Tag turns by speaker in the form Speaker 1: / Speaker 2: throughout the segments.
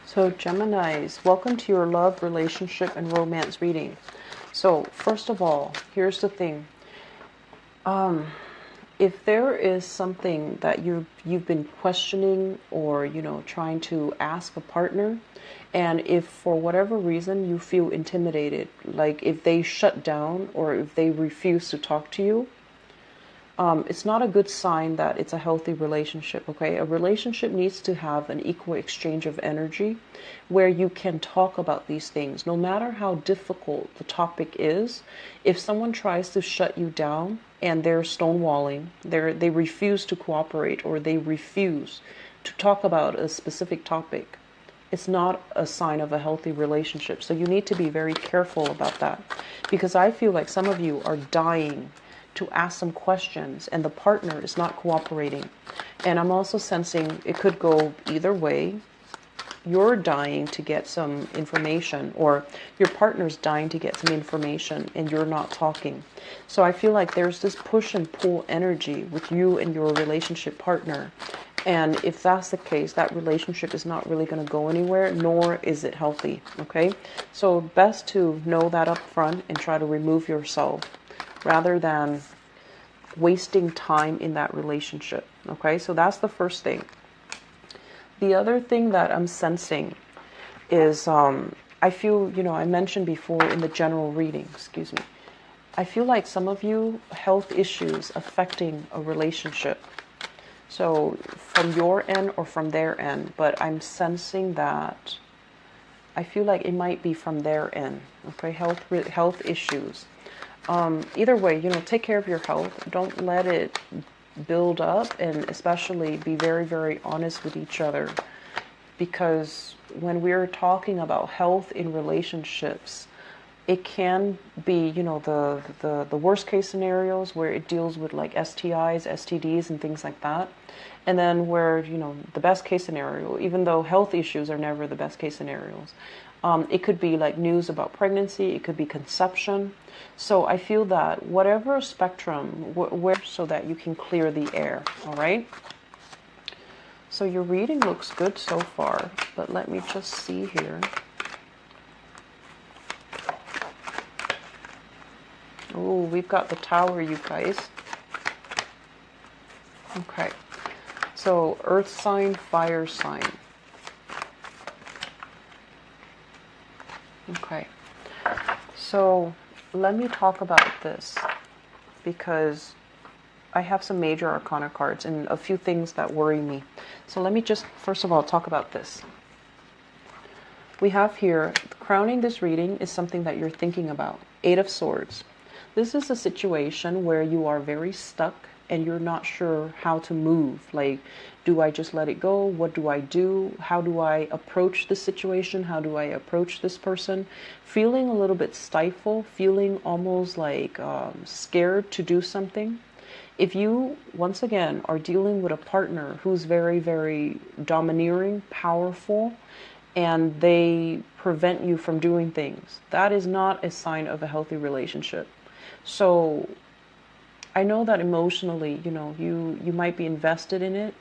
Speaker 1: So Geminis, welcome to your love, relationship, and romance reading. So first of all, here's the thing. If there is something that you've been questioning or trying to ask a partner, and if for whatever reason you feel intimidated, like if they shut down or if they refuse to talk to you, it's not a good sign that it's a healthy relationship, okay? A relationship needs to have an equal exchange of energy where you can talk about these things. No matter how difficult the topic is, if someone tries to shut you down and they're stonewalling, they refuse to cooperate or they refuse to talk about a specific topic, it's not a sign of a healthy relationship. So you need to be very careful about that, because I feel like some of you are dying to ask some questions and the partner is not cooperating. And I'm also sensing it could go either way. You're dying to get some information, or your partner's dying to get some information and you're not talking. So I feel like there's this push and pull energy with you and your relationship partner. And if that's the case, that relationship is not really going to go anywhere, nor is it healthy. Okay? So best to know that up front and try to remove yourself rather than wasting time in that relationship. Okay, so that's the first thing. The other thing that I'm sensing is I feel, I mentioned before in the general reading, I feel like some of you health issues affecting a relationship. So from your end or from their end, but I'm sensing that I feel like it might be from their end. Okay, health issues. Either way, take care of your health. Don't let it build up, and especially be very, very honest with each other. Because when we're talking about health in relationships, it can be, the worst case scenarios where it deals with like STIs, STDs, and things like that. And then where, the best case scenario, even though health issues are never the best case scenarios, it could be like news about pregnancy, it could be conception. So I feel that whatever spectrum, where so that you can clear the air, all right? So your reading looks good so far, but let me just see here. Oh, we've got the Tower, you guys. Okay. So earth sign, fire sign. Okay. So let me talk about this, because I have some major arcana cards and a few things that worry me. So let me just, first of all, talk about this. We have here, crowning this reading is something that you're thinking about. Eight of Swords. This is a situation where you are very stuck and you're not sure how to move. Like, do I just let it go? What do I do? How do I approach this situation? How do I approach this person? Feeling a little bit stifled, feeling almost like scared to do something. If you, once again, are dealing with a partner who's very, very domineering, powerful, and they prevent you from doing things, that is not a sign of a healthy relationship. So I know that emotionally, you might be invested in it,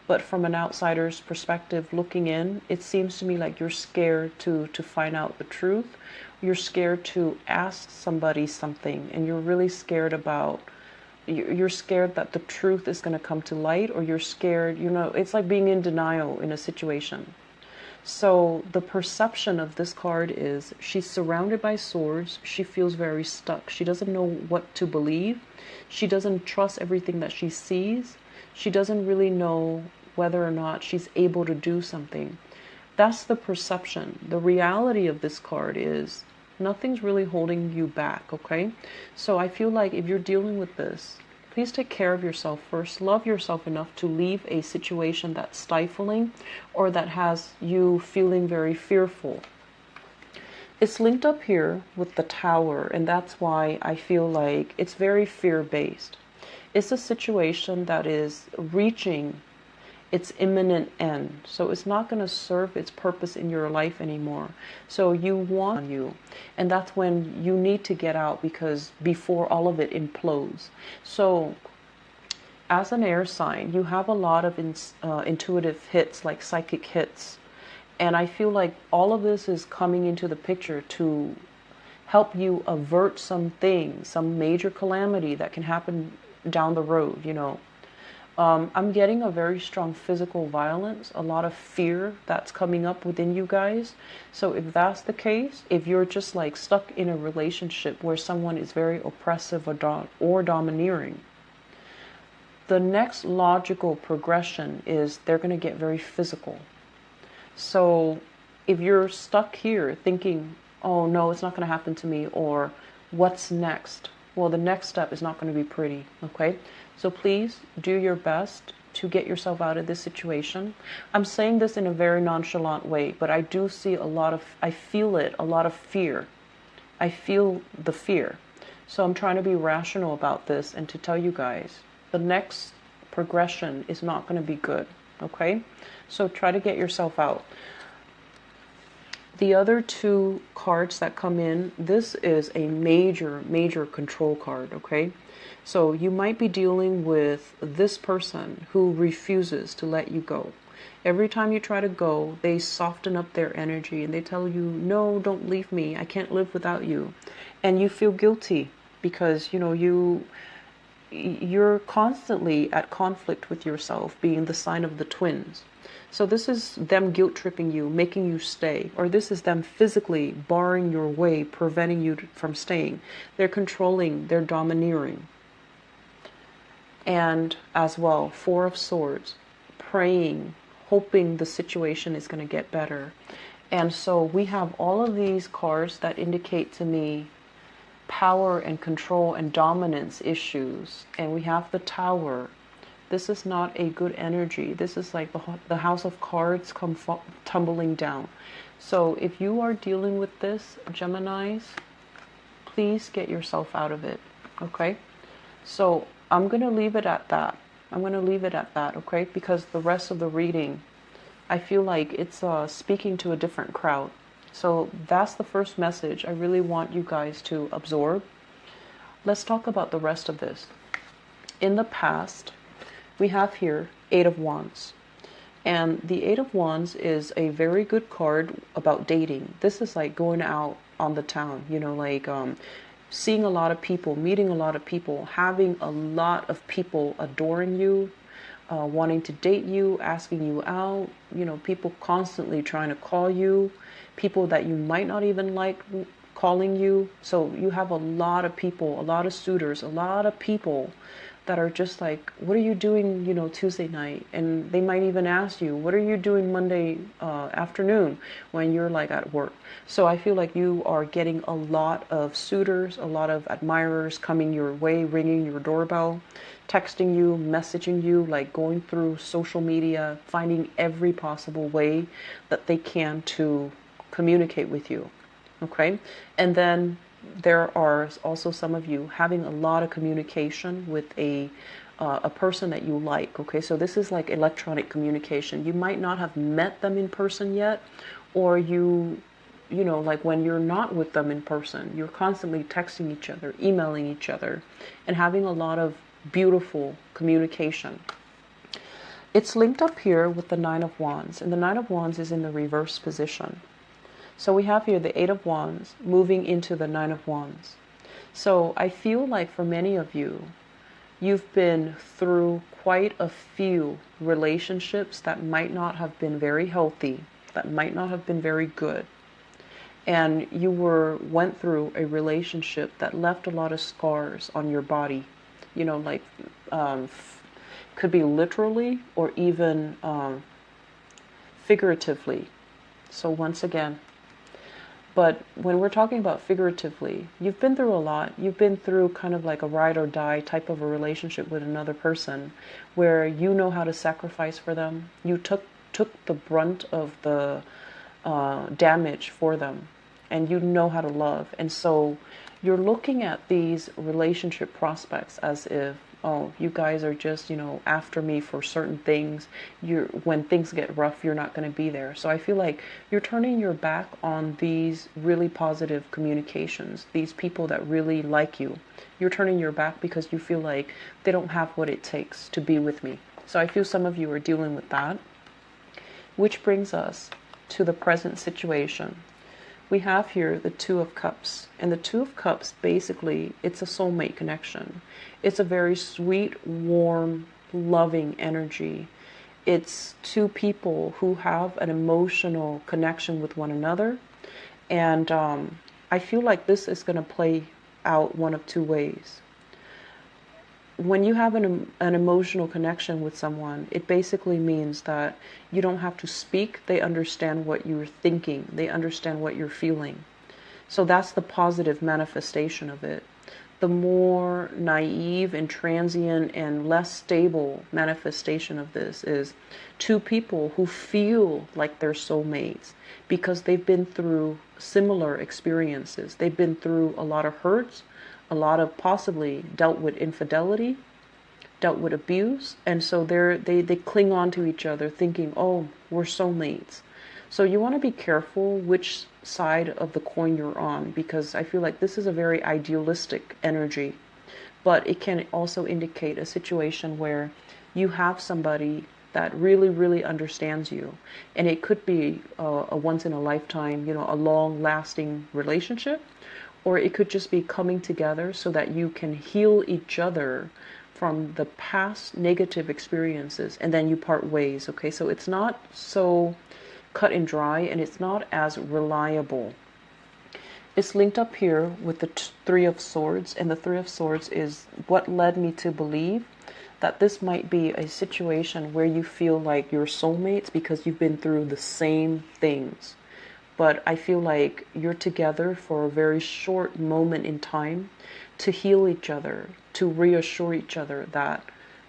Speaker 1: but from an outsider's perspective looking in, it seems to me like you're scared to find out the truth. You're scared to ask somebody something, and you're really scared about, you're scared that the truth is going to come to light, or you're scared, it's like being in denial in a situation. So the perception of this card is she's surrounded by swords. She feels very stuck. She doesn't know what to believe. She doesn't trust everything that she sees. She doesn't really know whether or not she's able to do something. That's the perception. The reality of this card is nothing's really holding you back, okay? So I feel like if you're dealing with this, please take care of yourself first. Love yourself enough to leave a situation that's stifling or that has you feeling very fearful. It's linked up here with the Tower, and that's why I feel like it's very fear-based. It's a situation that is reaching its imminent end. So it's not going to serve its purpose in your life anymore. So you want you. And that's when you need to get out, because before all of it implodes. So as an air sign, you have a lot of intuitive hits, like psychic hits. And I feel like all of this is coming into the picture to help you avert something, some major calamity that can happen down the road, you know. I'm getting a very strong physical violence, a lot of fear that's coming up within you guys. So if that's the case, if you're just like stuck in a relationship where someone is very oppressive or domineering, the next logical progression is they're going to get very physical. So if you're stuck here thinking, oh no, it's not going to happen to me, or what's next? Well, the next step is not going to be pretty, okay? So please do your best to get yourself out of this situation. I'm saying this in a very nonchalant way, but I do see I feel it, a lot of fear. I feel the fear. So I'm trying to be rational about this and to tell you guys, the next progression is not going to be good, okay? So try to get yourself out. The other two cards that come in, this is a major control card, okay? So you might be dealing with this person who refuses to let you go. Every time you try to go, they soften up their energy and they tell you, no, don't leave me. I can't live without you. And you feel guilty because, you know, you're constantly at conflict with yourself, being the sign of the twins. So this is them guilt tripping you, making you stay, or this is them physically barring your way, preventing you from staying. They're controlling, they're domineering. And as well, Four of Swords, praying, hoping the situation is going to get better. And so we have all of these cards that indicate to me power and control and dominance issues. And we have the Tower. This is not a good energy. This is like the House of Cards come tumbling down. So if you are dealing with this, Geminis, please get yourself out of it, okay? So I'm going to leave it at that. I'm going to leave it at that, okay? Because the rest of the reading, I feel like it's speaking to a different crowd. So that's the first message I really want you guys to absorb. Let's talk about the rest of this. In the past, we have here Eight of Wands. And the Eight of Wands is a very good card about dating. This is like going out on the town, you know, like seeing a lot of people, meeting a lot of people, having a lot of people adoring you, wanting to date you, asking you out, you know, people constantly trying to call you, people that you might not even like calling you. So you have a lot of people, a lot of suitors, a lot of people that are just like, what are you doing, you know, Tuesday night? And they might even ask you, what are you doing Monday afternoon when you're like at work? So I feel like you are getting a lot of suitors, a lot of admirers coming your way, ringing your doorbell, texting you, messaging you, like going through social media, finding every possible way that they can to communicate with you, okay? And then there are also some of you having a lot of communication with a person that you like, okay? So this is like electronic communication. You might not have met them in person yet, or you know, like when you're not with them in person, you're constantly texting each other, emailing each other, and having a lot of beautiful communication. It's linked up here with the Nine of Wands, and the Nine of Wands is in the reverse position. So we have here the Eight of Wands moving into the Nine of Wands. So I feel like for many of you, you've been through quite a few relationships that might not have been very healthy, that might not have been very good. And you went through a relationship that left a lot of scars on your body, you know, like could be literally or even figuratively. So once again, but when we're talking about figuratively, you've been through a lot. You've been through kind of like a ride or die type of a relationship with another person where you know how to sacrifice for them. You took the brunt of the damage for them, and you know how to love. And so you're looking at these relationship prospects as if, oh, you guys are just, you know, after me for certain things. When things get rough, you're not going to be there. So I feel like you're turning your back on these really positive communications, these people that really like you. You're turning your back because you feel like they don't have what it takes to be with me. So I feel some of you are dealing with that. Which brings us to the present situation, we have here the Two of Cups. And the Two of Cups, basically, it's a soulmate connection. It's a very sweet, warm, loving energy. It's two people who have an emotional connection with one another. And I feel like this is going to play out one of two ways. When you have an emotional connection with someone, it basically means that you don't have to speak. They understand what you're thinking. They understand what you're feeling. So that's the positive manifestation of it. The more naive and transient and less stable manifestation of this is two people who feel like they're soulmates because they've been through similar experiences. They've been through a lot of hurts, a lot of possibly dealt with infidelity, dealt with abuse, and so they cling on to each other thinking, oh, we're soulmates. So you want to be careful which side of the coin you're on, because I feel like this is a very idealistic energy, but it can also indicate a situation where you have somebody that really, really understands you, and it could be a once in a lifetime, a long lasting relationship, or it could just be coming together so that you can heal each other from the past negative experiences, and then you part ways. Okay, so it's not so cut and dry, and it's not as reliable. It's linked up here with the Three of Swords, and the Three of Swords is what led me to believe that this might be a situation where you feel like you're soulmates because you've been through the same things. But I feel like you're together for a very short moment in time to heal each other, to reassure each other that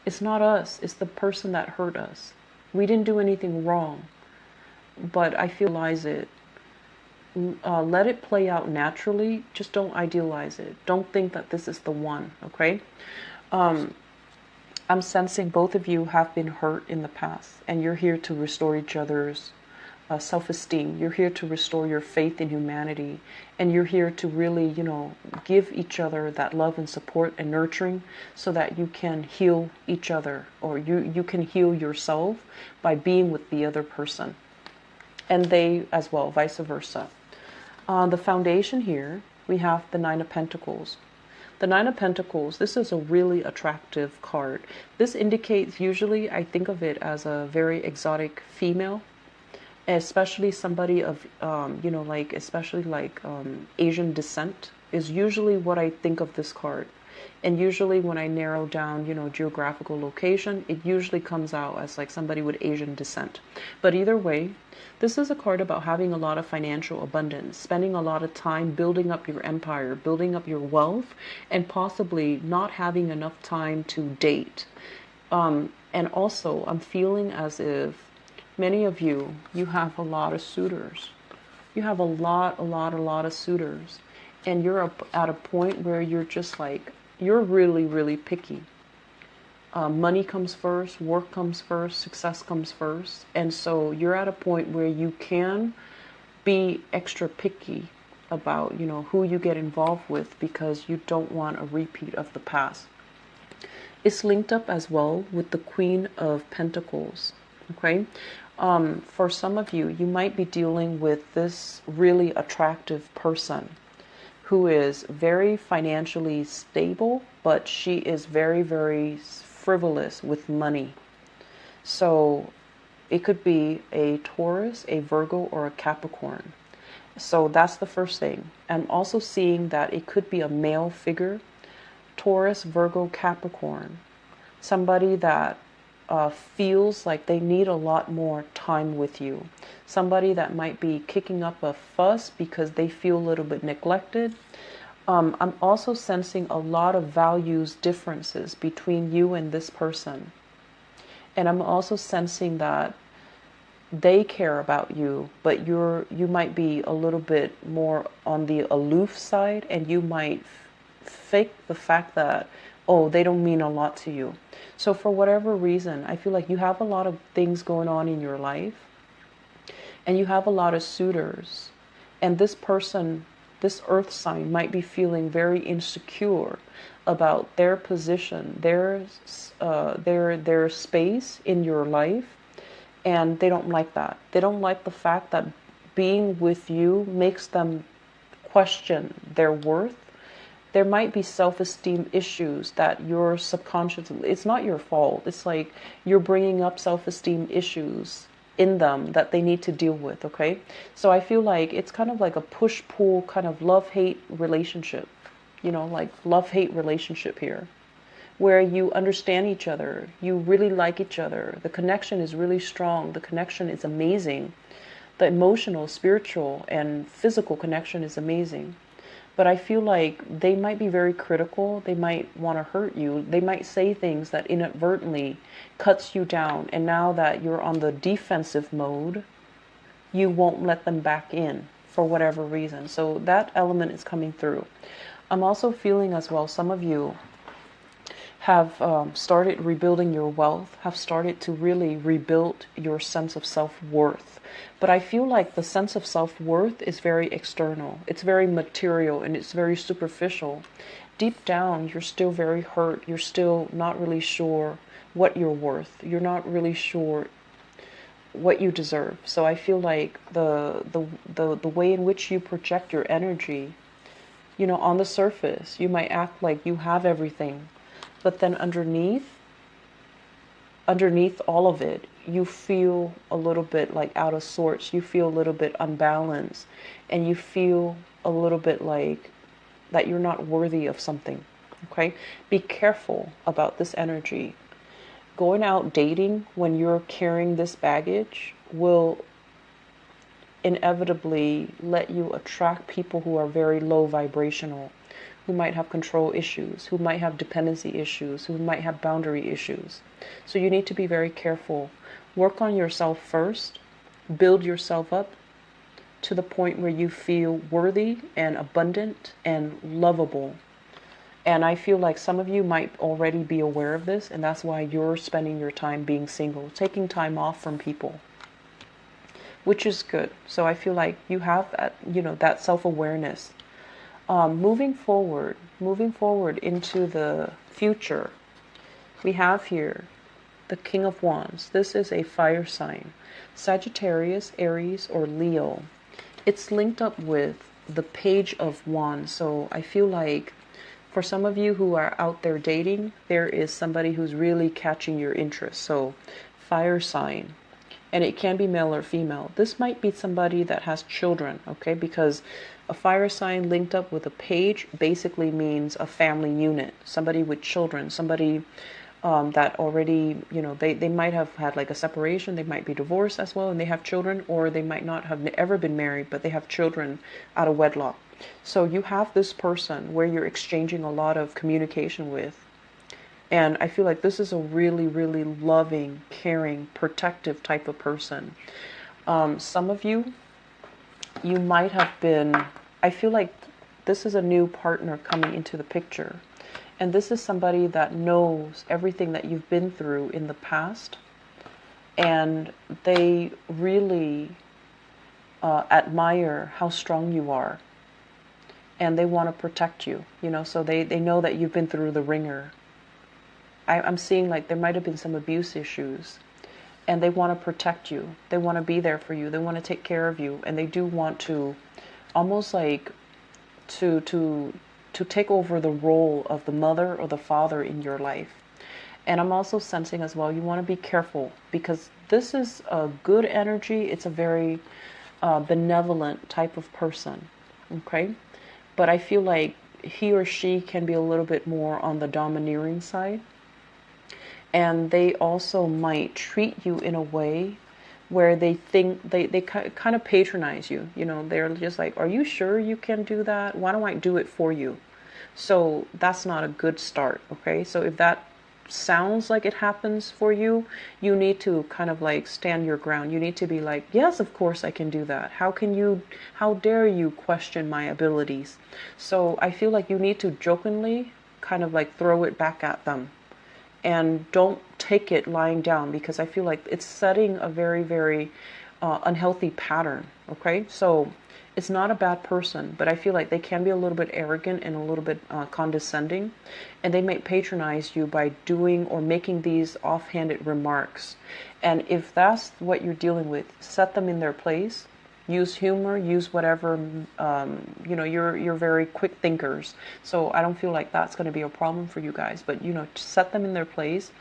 Speaker 1: it's not us, it's the person that hurt us. We didn't do anything wrong, but I feel it. Let it play out naturally. Just don't idealize it. Don't think that this is the one, okay? I'm sensing both of you have been hurt in the past, and you're here to restore each other's self-esteem. You're here to restore your faith in humanity, and you're here to really, give each other that love and support and nurturing so that you can heal each other, or you can heal yourself by being with the other person, and they as well, vice versa. On the foundation here, we have the Nine of Pentacles. The Nine of Pentacles, this is a really attractive card. This indicates, usually I think of it as a very exotic female, especially somebody of, Asian descent is usually what I think of this card. And usually when I narrow down, geographical location, it usually comes out as like somebody with Asian descent. But either way, this is a card about having a lot of financial abundance, spending a lot of time building up your empire, building up your wealth, and possibly not having enough time to date. And also, I'm feeling as if many of you have a lot of suitors. You have a lot of suitors. And you're at a point where you're just like, you're really, really picky. Money comes first, work comes first, success comes first. And so you're at a point where you can be extra picky about, who you get involved with, because you don't want a repeat of the past. It's linked up as well with the Queen of Pentacles. Okay. For some of you, you might be dealing with this really attractive person who is very financially stable, but she is very, very frivolous with money. So it could be a Taurus, a Virgo, or a Capricorn. So that's the first thing. I'm also seeing that it could be a male figure, Taurus, Virgo, Capricorn. Somebody that feels like they need a lot more time with you. Somebody that might be kicking up a fuss because they feel a little bit neglected. I'm also sensing a lot of values differences between you and this person. And I'm also sensing that they care about you, but you might be a little bit more on the aloof side, and you might fake the fact that, oh, they don't mean a lot to you. So for whatever reason, I feel like you have a lot of things going on in your life, and you have a lot of suitors, and this person, this earth sign, might be feeling very insecure about their position, their space in your life, And they don't like that. They don't like the fact that being with you makes them question their worth. There might be self-esteem issues that your subconscious, it's not your fault. It's like you're bringing up self-esteem issues in them that they need to deal with, okay? So I feel like it's kind of like a push-pull kind of love-hate relationship, like love-hate relationship here, where you understand each other, you really like each other, the connection is really strong, the connection is amazing, the emotional, spiritual, and physical connection is amazing. But I feel like they might be very critical. They might want to hurt you. They might say things that inadvertently cuts you down. And now that you're on the defensive mode, you won't let them back in for whatever reason. So that element is coming through. I'm also feeling as well, some of you have started rebuilding your wealth, have started to really rebuild your sense of self-worth. But I feel like the sense of self-worth is very external. It's very material and it's very superficial. Deep down, you're still very hurt. You're still not really sure what you're worth. You're not really sure what you deserve. So I feel like the way in which you project your energy, on the surface, you might act like you have everything. But then underneath all of it, you feel a little bit like out of sorts. You feel a little bit unbalanced. And you feel a little bit like that you're not worthy of something. Okay? Be careful about this energy. Going out dating when you're carrying this baggage will inevitably let you attract people who are very low vibrational, who might have control issues, who might have dependency issues, who might have boundary issues. So you need to be very careful. Work on yourself first. Build yourself up to the point where you feel worthy and abundant and lovable. And I feel like some of you might already be aware of this, and that's why you're spending your time being single, taking time off from people, which is good. So I feel like you have that, that self-awareness. Moving forward into the future, we have here the King of Wands. This is a fire sign, Sagittarius, Aries, or Leo. It's linked up with the Page of Wands. So I feel like for some of you who are out there dating, there is somebody who's really catching your interest. So fire sign. And it can be male or female. This might be somebody that has children, okay? Because a fire sign linked up with a page basically means a family unit. Somebody with children, somebody that already, they might have had like a separation. They might be divorced as well and they have children, or they might not have ever been married, but they have children out of wedlock. So you have this person where you're exchanging a lot of communication with. And I feel like this is a really, really loving, caring, protective type of person. Some of you might have been, I feel like this is a new partner coming into the picture. And this is somebody that knows everything that you've been through in the past. And they really admire how strong you are. And they want to protect you, so they know that you've been through the ringer. I'm seeing like there might have been some abuse issues, and they want to protect you. They want to be there for you. They want to take care of you, and they do want to almost like to take over the role of the mother or the father in your life. And I'm also sensing as well, you want to be careful because this is a good energy. It's a very benevolent type of person, okay? But I feel like he or she can be a little bit more on the domineering side. And they also might treat you in a way where they think they kind of patronize you. They're just like, are you sure you can do that? Why don't I do it for you? So that's not a good start, okay? So if that sounds like it happens for you, you need to kind of like stand your ground. You need to be like, yes, of course I can do that. How dare you question my abilities? So I feel like you need to jokingly kind of like throw it back at them. And don't take it lying down, because I feel like it's setting a very, very unhealthy pattern, okay? So It's not a bad person, but I feel like they can be a little bit arrogant and a little bit condescending, and they might patronize you by doing or making these offhanded remarks. And if that's what you're dealing with, set them in their place. Use humor, use whatever, you're very quick thinkers. So I don't feel like that's going to be a problem for you guys, but, set them in their place.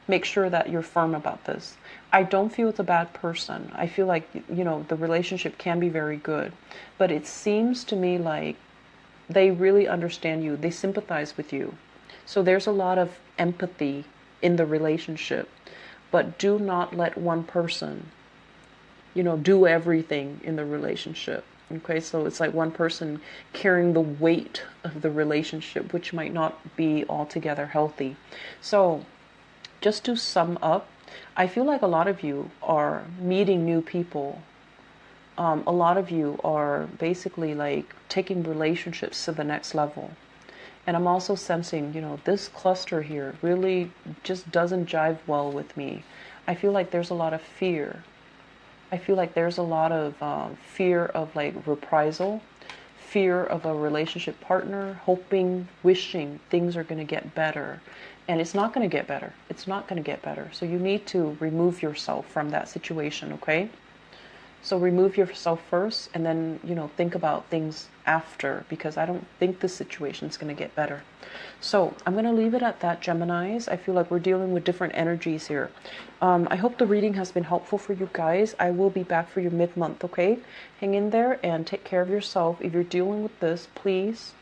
Speaker 1: Make sure that you're firm about this. I don't feel it's a bad person. I feel like, the relationship can be very good. But it seems to me like they really understand you. They sympathize with you. So there's a lot of empathy in the relationship. But do not let one person, do everything in the relationship. Okay, so it's like one person carrying the weight of the relationship, which might not be altogether healthy. So just to sum up, I feel like a lot of you are meeting new people. A lot of you are basically like taking relationships to the next level. And I'm also sensing, this cluster here really just doesn't jive well with me. I feel like there's a lot of fear. I feel like there's a lot of fear of like reprisal, fear of a relationship partner, hoping, wishing things are going to get better. And it's not going to get better. It's not going to get better. So you need to remove yourself from that situation, okay? So remove yourself first and then, think about things after, because I don't think the situation is going to get better. So I'm going to leave it at that, Geminis. I feel like we're dealing with different energies here. I hope the reading has been helpful for you guys. I will be back for you mid-month, okay? Hang in there and take care of yourself. If you're dealing with this, please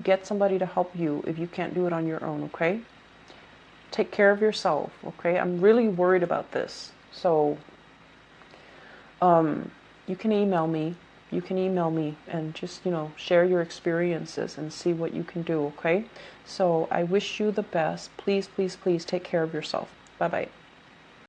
Speaker 1: get somebody to help you if you can't do it on your own, okay? Take care of yourself, okay? I'm really worried about this. So you can email me. You can email me and just, share your experiences and see what you can do, okay? So I wish you the best. Please, please, please take care of yourself. Bye-bye.